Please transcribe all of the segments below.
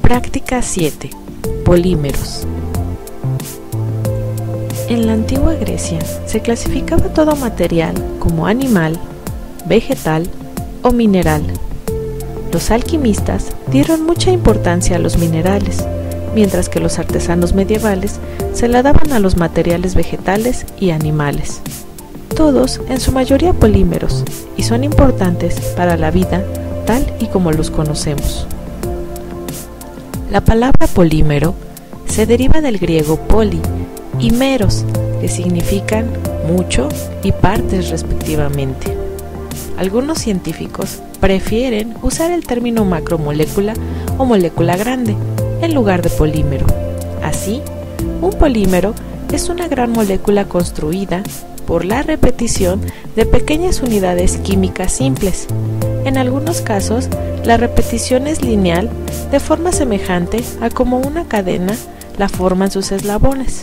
Práctica 7. Polímeros. En la antigua Grecia se clasificaba todo material como animal, vegetal o mineral. Los alquimistas dieron mucha importancia a los minerales, mientras que los artesanos medievales se la daban a los materiales vegetales y animales. Todos en su mayoría polímeros y son importantes para la vida tal y como los conocemos. La palabra polímero se deriva del griego poli y meros, que significan mucho y partes respectivamente. Algunos científicos prefieren usar el término macromolécula o molécula grande en lugar de polímero. Así, un polímero es una gran molécula construida por la repetición de pequeñas unidades químicas simples. En algunos casos, la repetición es lineal de forma semejante a como una cadena la forman sus eslabones.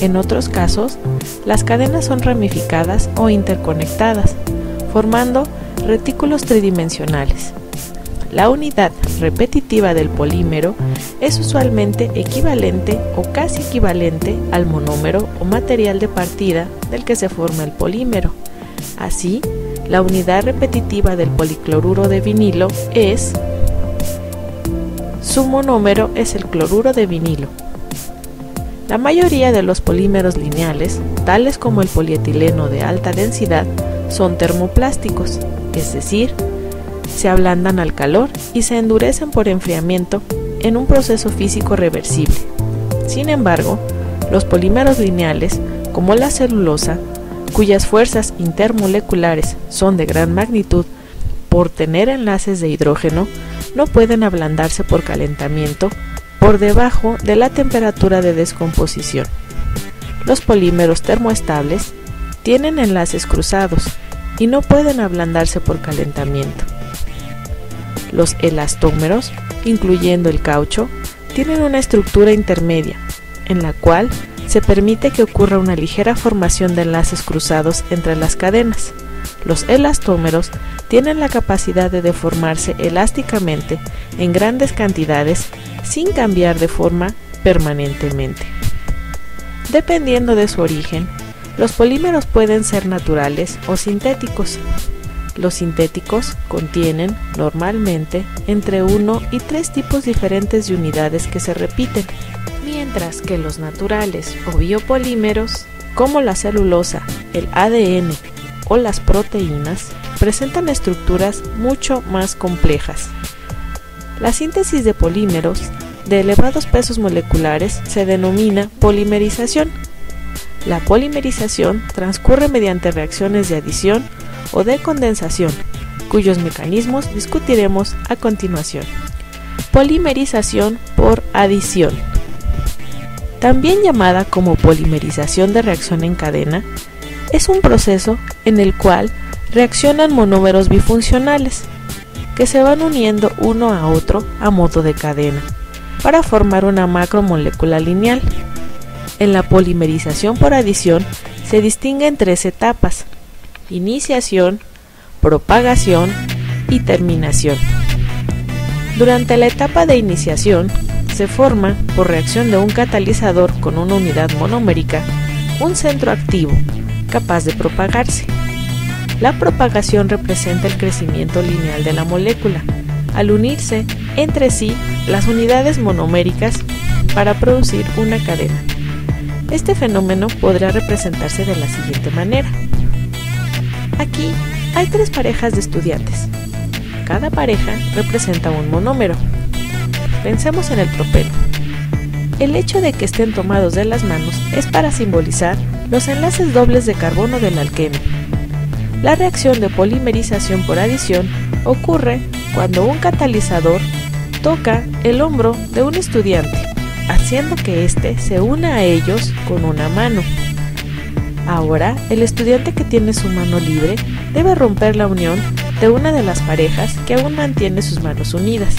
En otros casos, las cadenas son ramificadas o interconectadas, formando retículos tridimensionales. La unidad repetitiva del polímero es usualmente equivalente o casi equivalente al monómero o material de partida del que se forma el polímero. Así, la unidad repetitiva del policloruro de vinilo es, su monómero es el cloruro de vinilo. La mayoría de los polímeros lineales, tales como el polietileno de alta densidad, son termoplásticos, es decir, se ablandan al calor y se endurecen por enfriamiento en un proceso físico reversible. Sin embargo, los polímeros lineales, como la celulosa, cuyas fuerzas intermoleculares son de gran magnitud por tener enlaces de hidrógeno, no pueden ablandarse por calentamiento por debajo de la temperatura de descomposición. Los polímeros termoestables tienen enlaces cruzados y no pueden ablandarse por calentamiento. Los elastómeros, incluyendo el caucho, tienen una estructura intermedia, en la cual se permite que ocurra una ligera formación de enlaces cruzados entre las cadenas. Los elastómeros tienen la capacidad de deformarse elásticamente en grandes cantidades sin cambiar de forma permanentemente. Dependiendo de su origen, los polímeros pueden ser naturales o sintéticos. Los sintéticos contienen, normalmente, entre 1 y 3 tipos diferentes de unidades que se repiten, mientras que los naturales o biopolímeros, como la celulosa, el ADN o las proteínas, presentan estructuras mucho más complejas. La síntesis de polímeros de elevados pesos moleculares se denomina polimerización. La polimerización transcurre mediante reacciones de adición o de condensación, cuyos mecanismos discutiremos a continuación. Polimerización por adición. También llamada como polimerización de reacción en cadena, es un proceso en el cual reaccionan monómeros bifuncionales, que se van uniendo uno a otro a modo de cadena, para formar una macromolécula lineal. En la polimerización por adición se distinguen 3 etapas: iniciación, propagación y terminación. Durante la etapa de iniciación, se forma, por reacción de un catalizador con una unidad monomérica, un centro activo, capaz de propagarse. La propagación representa el crecimiento lineal de la molécula, al unirse entre sí las unidades monoméricas para producir una cadena. Este fenómeno podrá representarse de la siguiente manera. Aquí hay 3 parejas de estudiantes. Cada pareja representa un monómero. Pensemos en el propeno. El hecho de que estén tomados de las manos es para simbolizar los enlaces dobles de carbono del alqueno. La reacción de polimerización por adición ocurre cuando un catalizador toca el hombro de un estudiante, haciendo que éste se una a ellos con una mano. Ahora, el estudiante que tiene su mano libre debe romper la unión de una de las parejas que aún mantiene sus manos unidas,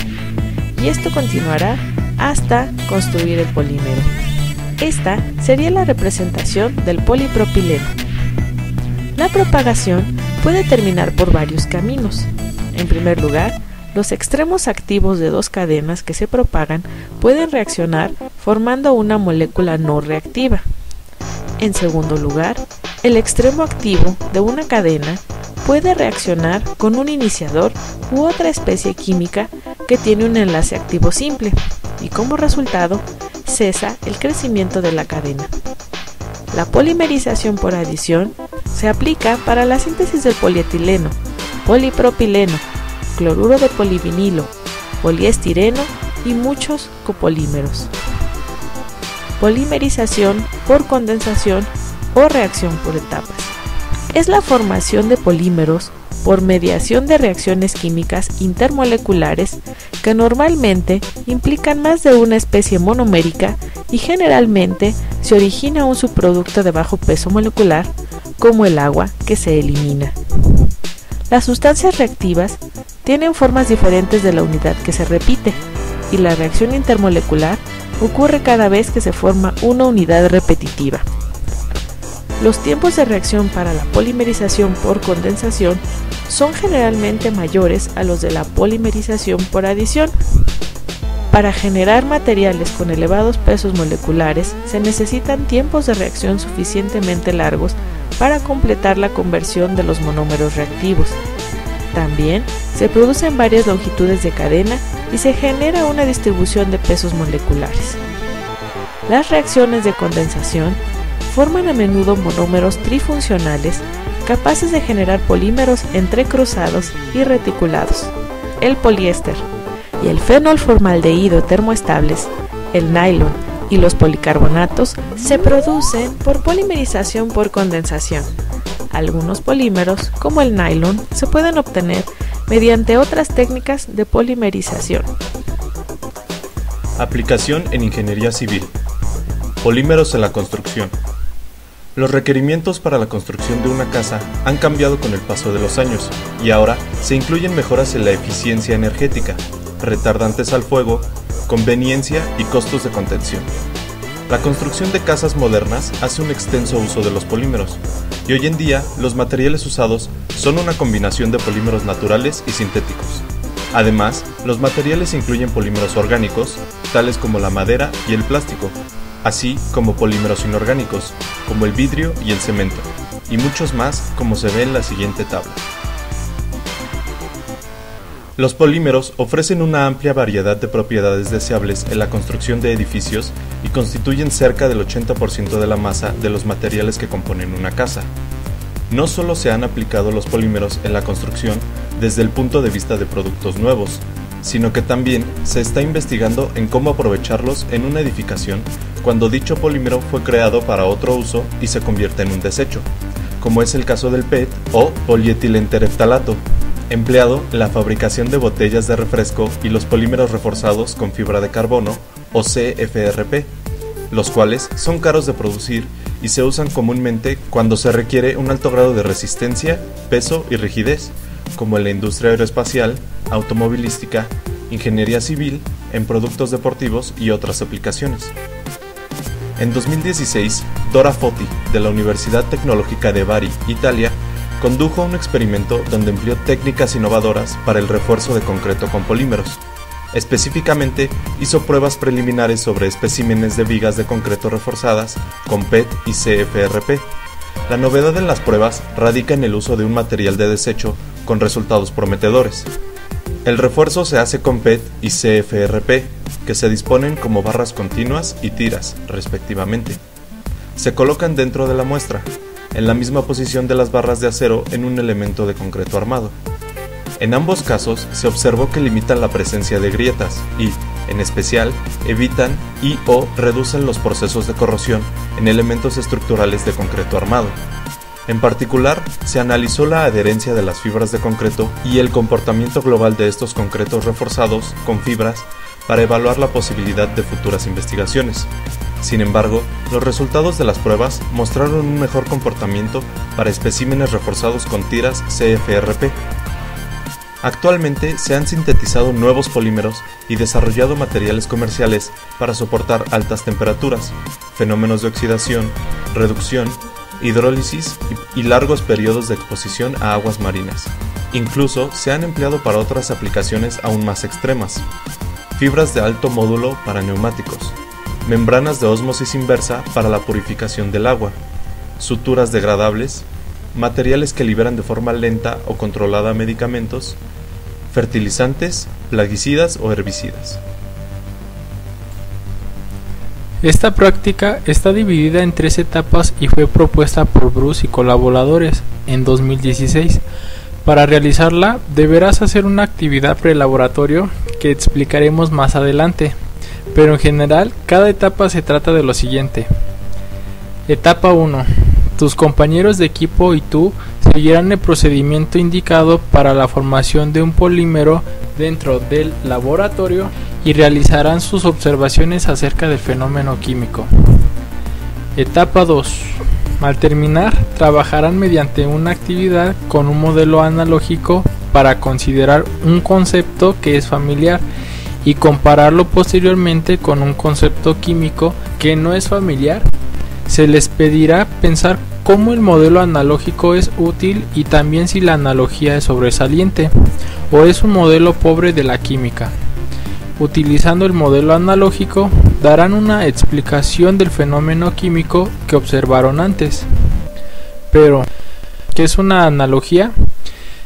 y esto continuará hasta construir el polímero. Esta sería la representación del polipropileno. La propagación puede terminar por varios caminos. En primer lugar, los extremos activos de dos cadenas que se propagan pueden reaccionar formando una molécula no reactiva. En segundo lugar, el extremo activo de una cadena puede reaccionar con un iniciador u otra especie química que tiene un enlace activo simple y como resultado cesa el crecimiento de la cadena. La polimerización por adición se aplica para la síntesis del polietileno, polipropileno, cloruro de polivinilo, poliestireno y muchos copolímeros. Polimerización por condensación o reacción por etapas. Es la formación de polímeros por mediación de reacciones químicas intermoleculares que normalmente implican más de una especie monomérica y generalmente se origina un subproducto de bajo peso molecular, como el agua que se elimina. Las sustancias reactivas tienen formas diferentes de la unidad que se repite, y la reacción intermolecular ocurre cada vez que se forma una unidad repetitiva. Los tiempos de reacción para la polimerización por condensación son generalmente mayores a los de la polimerización por adición. Para generar materiales con elevados pesos moleculares se necesitan tiempos de reacción suficientemente largos para completar la conversión de los monómeros reactivos. También se producen varias longitudes de cadena y se genera una distribución de pesos moleculares. Las reacciones de condensación forman a menudo monómeros trifuncionales capaces de generar polímeros entrecruzados y reticulados. El poliéster y el fenolformaldehído termoestables, el nylon y los policarbonatos se producen por polimerización por condensación. Algunos polímeros, como el nylon, se pueden obtener mediante otras técnicas de polimerización. Aplicación en ingeniería civil. Polímeros en la construcción. Los requerimientos para la construcción de una casa han cambiado con el paso de los años y ahora se incluyen mejoras en la eficiencia energética, retardantes al fuego, conveniencia y costos de contención. La construcción de casas modernas hace un extenso uso de los polímeros y hoy en día los materiales usados son una combinación de polímeros naturales y sintéticos. Además, los materiales incluyen polímeros orgánicos, tales como la madera y el plástico, así como polímeros inorgánicos, como el vidrio y el cemento, y muchos más como se ve en la siguiente tabla. Los polímeros ofrecen una amplia variedad de propiedades deseables en la construcción de edificios y constituyen cerca del 80% de la masa de los materiales que componen una casa. No solo se han aplicado los polímeros en la construcción desde el punto de vista de productos nuevos, sino que también se está investigando en cómo aprovecharlos en una edificación cuando dicho polímero fue creado para otro uso y se convierte en un desecho, como es el caso del PET o polietilentereftalato, empleado en la fabricación de botellas de refresco y los polímeros reforzados con fibra de carbono o CFRP, los cuales son caros de producir y se usan comúnmente cuando se requiere un alto grado de resistencia, peso y rigidez, como en la industria aeroespacial, automovilística, ingeniería civil, en productos deportivos y otras aplicaciones. En 2016, Dora Foti, de la Universidad Tecnológica de Bari, Italia, condujo un experimento donde empleó técnicas innovadoras para el refuerzo de concreto con polímeros. Específicamente, hizo pruebas preliminares sobre especímenes de vigas de concreto reforzadas con PET y CFRP. La novedad en las pruebas radica en el uso de un material de desecho con resultados prometedores. El refuerzo se hace con PET y CFRP, que se disponen como barras continuas y tiras, respectivamente. Se colocan dentro de la muestra, en la misma posición de las barras de acero en un elemento de concreto armado. En ambos casos se observó que limitan la presencia de grietas y, en especial, evitan y/o reducen los procesos de corrosión en elementos estructurales de concreto armado. En particular, se analizó la adherencia de las fibras de concreto y el comportamiento global de estos concretos reforzados con fibras para evaluar la posibilidad de futuras investigaciones. Sin embargo, los resultados de las pruebas mostraron un mejor comportamiento para especímenes reforzados con tiras CFRP. Actualmente se han sintetizado nuevos polímeros y desarrollado materiales comerciales para soportar altas temperaturas, fenómenos de oxidación, reducción, hidrólisis y largos periodos de exposición a aguas marinas. Incluso se han empleado para otras aplicaciones aún más extremas: fibras de alto módulo para neumáticos, membranas de ósmosis inversa para la purificación del agua, suturas degradables, materiales que liberan de forma lenta o controlada medicamentos, fertilizantes, plaguicidas o herbicidas. Esta práctica está dividida en 3 etapas y fue propuesta por Bruce y colaboradores en 2016. Para realizarla deberás hacer una actividad prelaboratorio que explicaremos más adelante, pero en general cada etapa se trata de lo siguiente. Etapa 1. Tus compañeros de equipo y tú seguirán el procedimiento indicado para la formación de un polímero dentro del laboratorio y realizarán sus observaciones acerca del fenómeno químico. Etapa 2. Al terminar, trabajarán mediante una actividad con un modelo analógico para considerar un concepto que es familiar y compararlo posteriormente con un concepto químico que no es familiar. Se les pedirá pensar cómo el modelo analógico es útil y también si la analogía es sobresaliente o es un modelo pobre de la química. Utilizando el modelo analógico, darán una explicación del fenómeno químico que observaron antes. Pero, ¿qué es una analogía?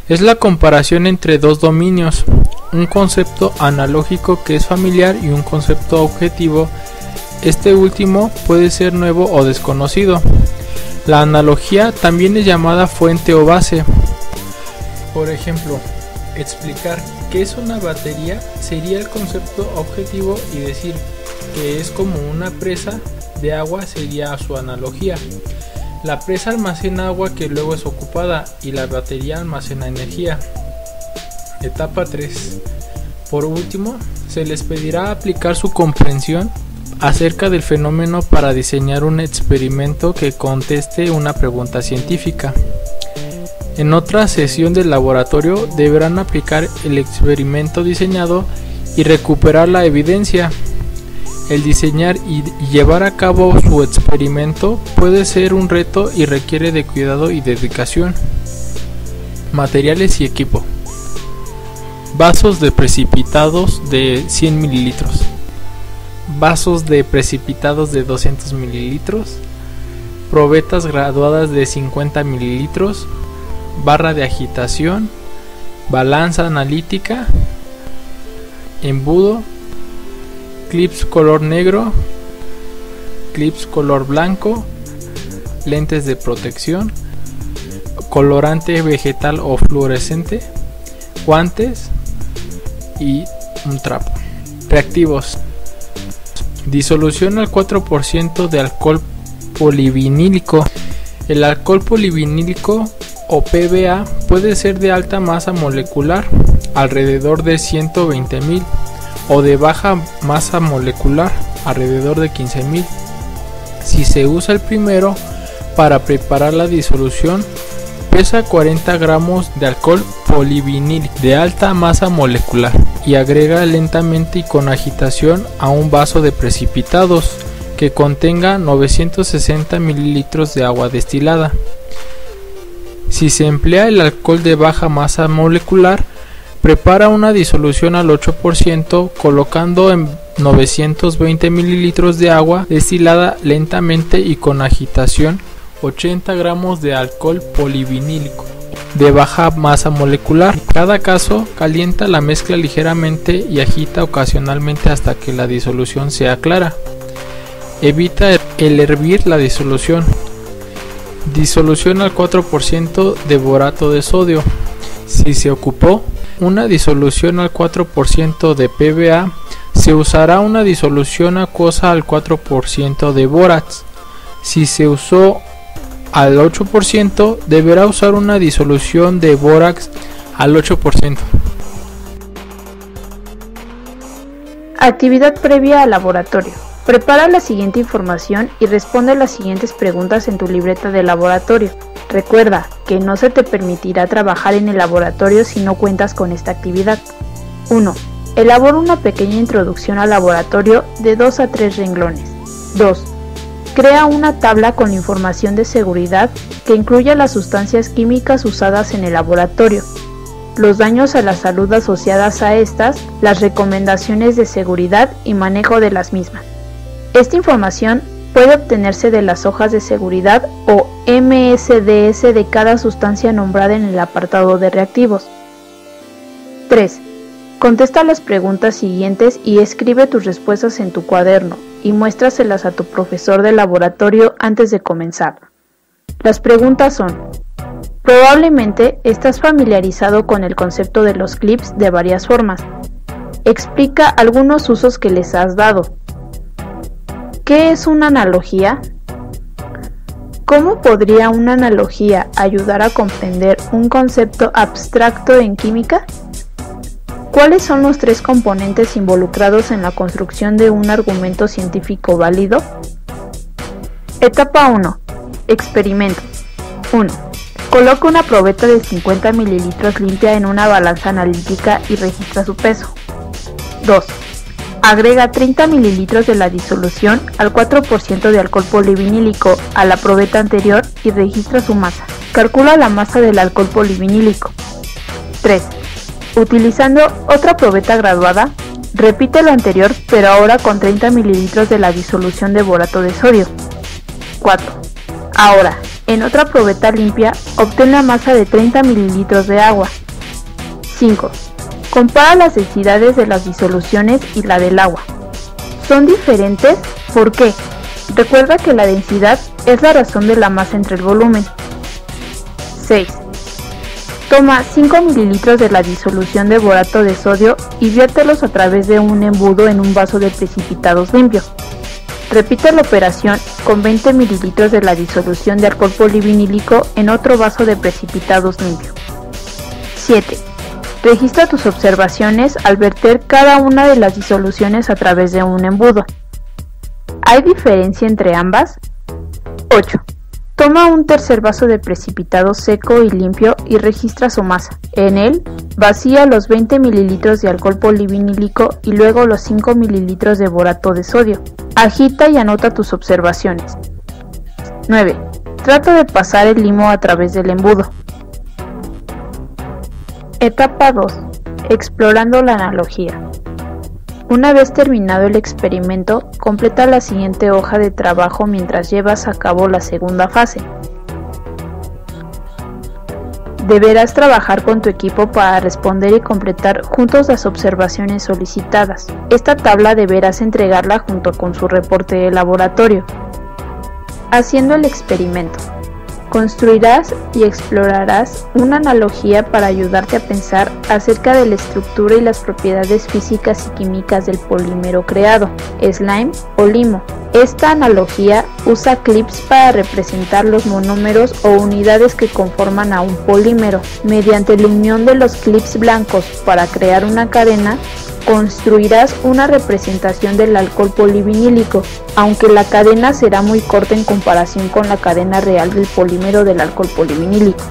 Es la comparación entre dos dominios, un concepto analógico que es familiar y un concepto objetivo. Este último puede ser nuevo o desconocido. La analogía también es llamada fuente o base. Por ejemplo, explicar qué es una batería sería el concepto objetivo y decir que es como una presa de agua sería su analogía. La presa almacena agua que luego es ocupada y la batería almacena energía. Etapa 3. Por último, se les pedirá aplicar su comprensión acerca del fenómeno para diseñar un experimento que conteste una pregunta científica. En otra sesión del laboratorio deberán aplicar el experimento diseñado y recuperar la evidencia. El diseñar y llevar a cabo su experimento puede ser un reto y requiere de cuidado y dedicación. Materiales y equipo. Vasos de precipitados de 100 mililitros. Vasos de precipitados de 200 mililitros. Probetas graduadas de 50 mililitros. Barra de agitación, balanza analítica, embudo, clips color negro, clips color blanco, lentes de protección, colorante vegetal o fluorescente, guantes y un trapo. Reactivos: disolución al 4% de alcohol polivinílico. El alcohol polivinílico o PBA puede ser de alta masa molecular, alrededor de 120.000, o de baja masa molecular, alrededor de 15.000. Si se usa el primero para preparar la disolución, pesa 40 gramos de alcohol polivinílico de alta masa molecular y agrega lentamente y con agitación a un vaso de precipitados que contenga 960 mililitros de agua destilada. Si se emplea el alcohol de baja masa molecular, prepara una disolución al 8% colocando en 920 mililitros de agua destilada lentamente y con agitación 80 gramos de alcohol polivinílico de baja masa molecular. En cada caso, calienta la mezcla ligeramente y agita ocasionalmente hasta que la disolución sea clara. Evita el hervir la disolución. Disolución al 4% de borato de sodio. Si se ocupó una disolución al 4% de PBA, se usará una disolución acuosa al 4% de bórax. Si se usó al 8%, deberá usar una disolución de bórax al 8%. Actividad previa al laboratorio. Prepara la siguiente información y responde las siguientes preguntas en tu libreta de laboratorio. Recuerda que no se te permitirá trabajar en el laboratorio si no cuentas con esta actividad. 1. Elabora una pequeña introducción al laboratorio de 2 a 3 renglones. 2. Crea una tabla con la información de seguridad que incluya las sustancias químicas usadas en el laboratorio, los daños a la salud asociadas a estas, las recomendaciones de seguridad y manejo de las mismas. Esta información puede obtenerse de las hojas de seguridad o MSDS de cada sustancia nombrada en el apartado de reactivos. 3. Contesta las preguntas siguientes y escribe tus respuestas en tu cuaderno y muéstraselas a tu profesor de laboratorio antes de comenzar. Las preguntas son: probablemente estás familiarizado con el concepto de los clips de varias formas. Explica algunos usos que les has dado. ¿Qué es una analogía? ¿Cómo podría una analogía ayudar a comprender un concepto abstracto en química? ¿Cuáles son los 3 componentes involucrados en la construcción de un argumento científico válido? Etapa 1. Experimento. 1. Coloca una probeta de 50 ml limpia en una balanza analítica y registra su peso. 2. Agrega 30 ml de la disolución al 4% de alcohol polivinílico a la probeta anterior y registra su masa. Calcula la masa del alcohol polivinílico. 3. Utilizando otra probeta graduada, repite lo anterior pero ahora con 30 ml de la disolución de borato de sodio. 4. Ahora, en otra probeta limpia, obtén la masa de 30 ml de agua. 5. Compara las densidades de las disoluciones y la del agua. ¿Son diferentes? ¿Por qué? Recuerda que la densidad es la razón de la masa entre el volumen. 6. Toma 5 ml de la disolución de borato de sodio y viértelos a través de un embudo en un vaso de precipitados limpio. Repite la operación con 20 ml de la disolución de alcohol polivinílico en otro vaso de precipitados limpio. 7. Registra tus observaciones al verter cada una de las disoluciones a través de un embudo. ¿Hay diferencia entre ambas? 8. Toma un tercer vaso de precipitado seco y limpio y registra su masa. En él, vacía los 20 ml de alcohol polivinílico y luego los 5 ml de borato de sodio. Agita y anota tus observaciones. 9. Trata de pasar el limo a través del embudo. Etapa 2. Explorando la analogía. Una vez terminado el experimento, completa la siguiente hoja de trabajo mientras llevas a cabo la segunda fase. Deberás trabajar con tu equipo para responder y completar juntos las observaciones solicitadas. Esta tabla deberás entregarla junto con su reporte de laboratorio. Haciendo el experimento. Construirás y explorarás una analogía para ayudarte a pensar acerca de la estructura y las propiedades físicas y químicas del polímero creado, slime o limo. Esta analogía usa clips para representar los monómeros o unidades que conforman a un polímero. Mediante la unión de los clips blancos para crear una cadena, construirás una representación del alcohol polivinílico, aunque la cadena será muy corta en comparación con la cadena real del polímero del alcohol polivinílico.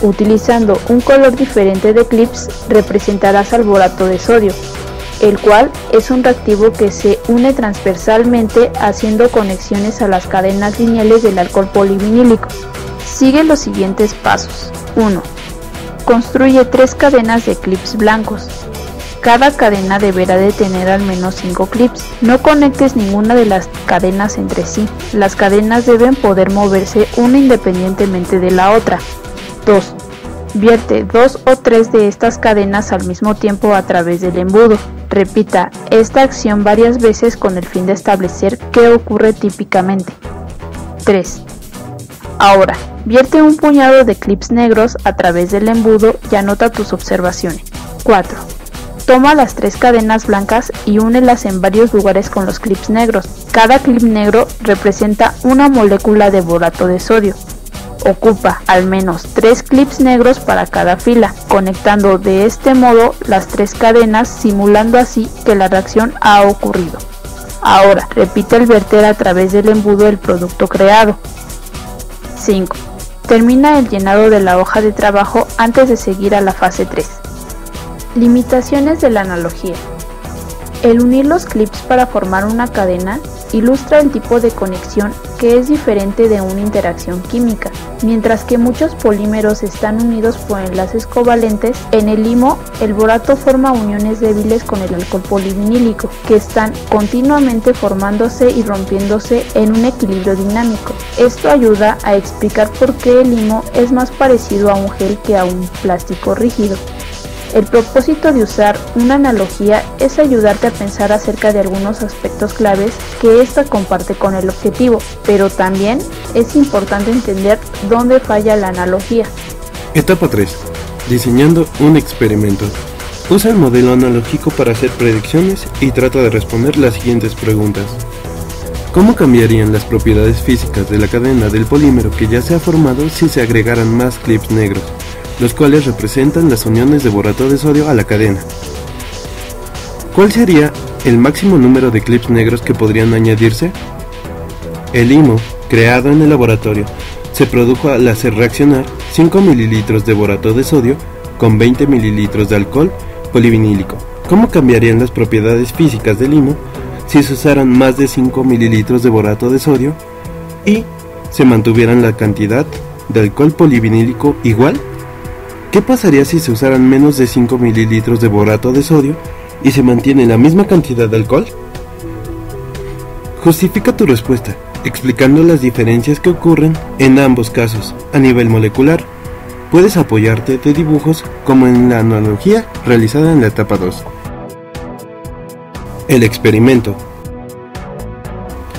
Utilizando un color diferente de clips, representarás al borato de sodio, el cual es un reactivo que se une transversalmente haciendo conexiones a las cadenas lineales del alcohol polivinílico. Sigue los siguientes pasos. 1. Construye 3 cadenas de clips blancos. Cada cadena deberá de tener al menos 5 clips. No conectes ninguna de las cadenas entre sí. Las cadenas deben poder moverse una independientemente de la otra. 2. Vierte 2 o 3 de estas cadenas al mismo tiempo a través del embudo. Repita esta acción varias veces con el fin de establecer qué ocurre típicamente. 3. Ahora, vierte un puñado de clips negros a través del embudo y anota tus observaciones. 4. Toma las 3 cadenas blancas y únelas en varios lugares con los clips negros. Cada clip negro representa una molécula de borato de sodio. Ocupa al menos 3 clips negros para cada fila, conectando de este modo las 3 cadenas, simulando así que la reacción ha ocurrido. Ahora, repite el verter a través del embudo el producto creado. 5. Termina el llenado de la hoja de trabajo antes de seguir a la fase 3. Limitaciones de la analogía. El unir los clips para formar una cadena ilustra el tipo de conexión que es diferente de una interacción química. Mientras que muchos polímeros están unidos por enlaces covalentes, en el limo el borato forma uniones débiles con el alcohol polivinílico, que están continuamente formándose y rompiéndose en un equilibrio dinámico. Esto ayuda a explicar por qué el limo es más parecido a un gel que a un plástico rígido. El propósito de usar una analogía es ayudarte a pensar acerca de algunos aspectos claves que ésta comparte con el objetivo, pero también es importante entender dónde falla la analogía. Etapa 3. Diseñando un experimento. Usa el modelo analógico para hacer predicciones y trata de responder las siguientes preguntas. ¿Cómo cambiarían las propiedades físicas de la cadena del polímero que ya se ha formado si se agregaran más clips negros, los cuales representan las uniones de borato de sodio a la cadena? ¿Cuál sería el máximo número de clips negros que podrían añadirse? El limo, creado en el laboratorio, se produjo al hacer reaccionar 5 ml de borato de sodio con 20 ml de alcohol polivinílico. ¿Cómo cambiarían las propiedades físicas del limo si se usaran más de 5 ml de borato de sodio y se mantuvieran la cantidad de alcohol polivinílico igual? ¿Qué pasaría si se usaran menos de 5 ml de borato de sodio y se mantiene la misma cantidad de alcohol? Justifica tu respuesta, explicando las diferencias que ocurren en ambos casos a nivel molecular. Puedes apoyarte de dibujos como en la analogía realizada en la etapa 2. El experimento.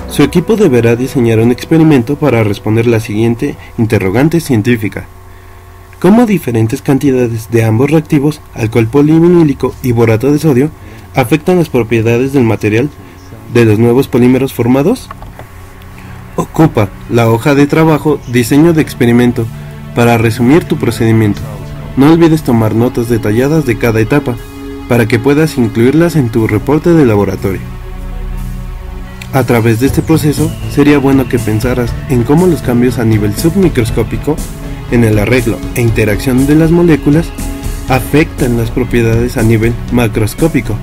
Su equipo deberá diseñar un experimento para responder la siguiente interrogante científica. ¿Cómo diferentes cantidades de ambos reactivos, alcohol polivinílico y borato de sodio, afectan las propiedades del material de los nuevos polímeros formados? Ocupa la hoja de trabajo Diseño de experimento para resumir tu procedimiento. No olvides tomar notas detalladas de cada etapa para que puedas incluirlas en tu reporte de laboratorio. A través de este proceso, sería bueno que pensaras en cómo los cambios a nivel submicroscópico en el arreglo e interacción de las moléculas afectan las propiedades a nivel macroscópico,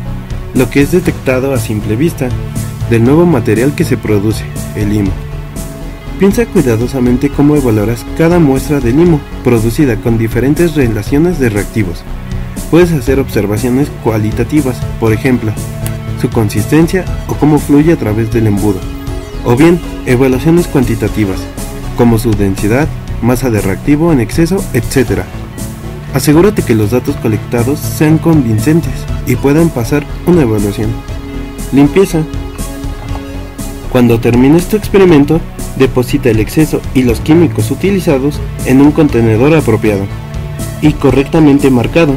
lo que es detectado a simple vista del nuevo material que se produce, el limo. Piensa cuidadosamente cómo evaluarás cada muestra de limo producida con diferentes relaciones de reactivos. Puedes hacer observaciones cualitativas, por ejemplo, su consistencia o cómo fluye a través del embudo, o bien evaluaciones cuantitativas, como su densidad, masa de reactivo en exceso, etc. Asegúrate que los datos colectados sean convincentes y puedan pasar una evaluación. Limpieza. Cuando termines tu experimento, deposita el exceso y los químicos utilizados en un contenedor apropiado y correctamente marcado.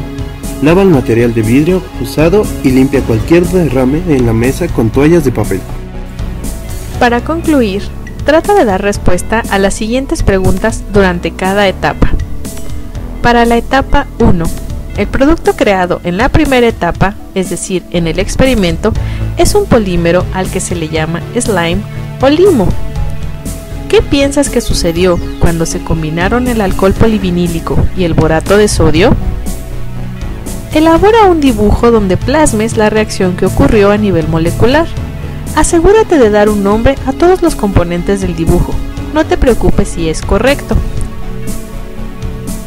Lava el material de vidrio usado y limpia cualquier derrame en la mesa con toallas de papel. Para concluir, trata de dar respuesta a las siguientes preguntas durante cada etapa. Para la etapa 1, el producto creado en la primera etapa, es decir, en el experimento, es un polímero al que se le llama slime o limo. ¿Qué piensas que sucedió cuando se combinaron el alcohol polivinílico y el borato de sodio? Elabora un dibujo donde plasmes la reacción que ocurrió a nivel molecular. Asegúrate de dar un nombre a todos los componentes del dibujo. No te preocupes si es correcto.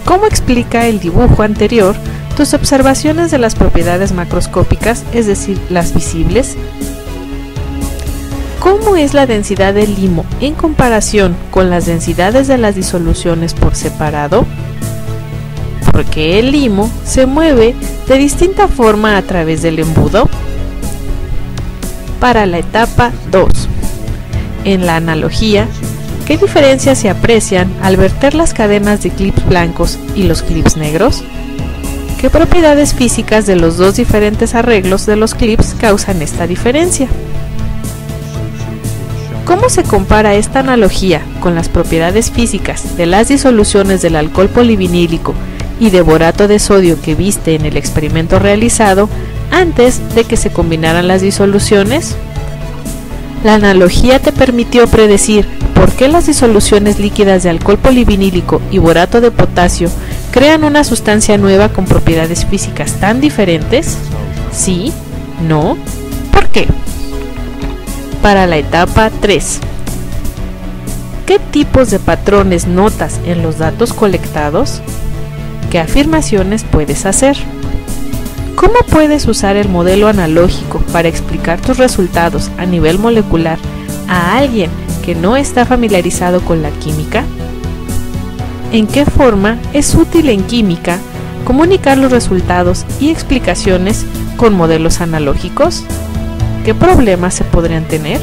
¿Cómo explica el dibujo anterior tus observaciones de las propiedades macroscópicas, es decir, las visibles? ¿Cómo es la densidad del limo en comparación con las densidades de las disoluciones por separado? Porque el limo se mueve de distinta forma a través del embudo. Para la etapa 2, en la analogía, ¿qué diferencias se aprecian al verter las cadenas de clips blancos y los clips negros? ¿Qué propiedades físicas de los dos diferentes arreglos de los clips causan esta diferencia? ¿Cómo se compara esta analogía con las propiedades físicas de las disoluciones del alcohol polivinílico y de borato de sodio que viste en el experimento realizado antes de que se combinaran las disoluciones? La analogía te permitió predecir por qué las disoluciones líquidas de alcohol polivinílico y borato de potasio crean una sustancia nueva con propiedades físicas tan diferentes. ¿Sí? ¿No? ¿Por qué? para la etapa 3. ¿Qué tipos de patrones notas en los datos colectados? ¿Qué afirmaciones puedes hacer? ¿Cómo puedes usar el modelo analógico para explicar tus resultados a nivel molecular a alguien que no está familiarizado con la química? ¿En qué forma es útil en química comunicar los resultados y explicaciones con modelos analógicos? ¿Qué problemas se podrían tener?